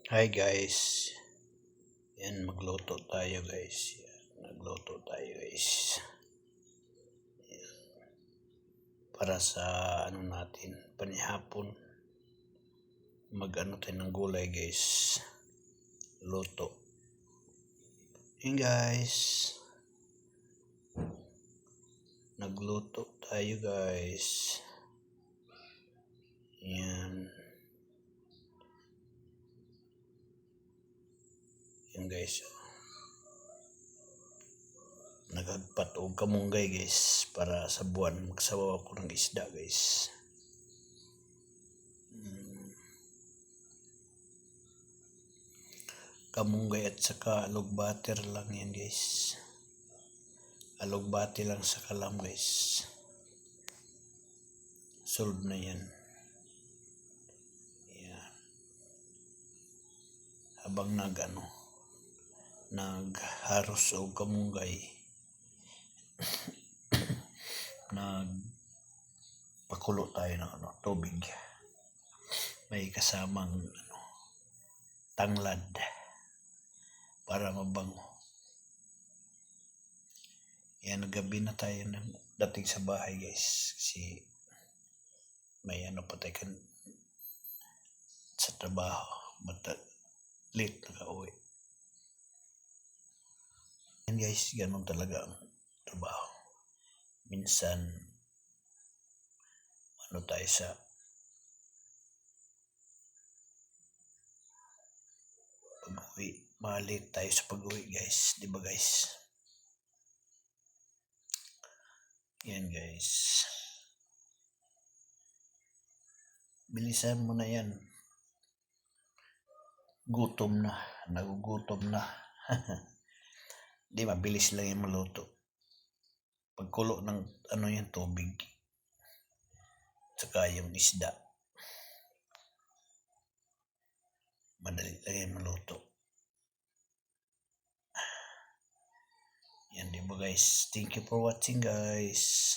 Hi guys, yan magluto tayo guys. Nagluto tayo guys. Para sa natin, panihapon. Mag-ano tayo ng gulay guys. Luto. Yan guys. Nagluto tayo guys. Yan. Yan guys. Nagagpat o kamunggay guys para sa buwan. Magsawa ako ng isda guys. Kamunggay at saka alog-butter lang yan guys. Alog-bati lang sa kalam guys. Solve na yan. Yan. Habang nagharos o kamunggay, nagpakulo tayo ng tubig. May kasamang tanglad para mabango. Yan, gabi na tayo dating sa bahay guys. Kasi may pa tayo sa trabaho. Late nakauwi. Yan guys, ganun talaga ang trabaho. Minsan, tayo sa pag-uwi. Malit tayo sa pag-uwi guys. Diba guys? Yan guys. Bilisan mo na yan. Gutom na. Nagugutom na. Di mabilis lang yung maluto. Pagkulo ng yung tubig. Saka yung isda. Madali lang yung maluto. Yan, diba guys? Thank you for watching guys.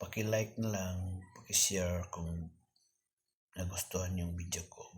Paki-like na lang. Paki-share kung nagustuhan yung video ko.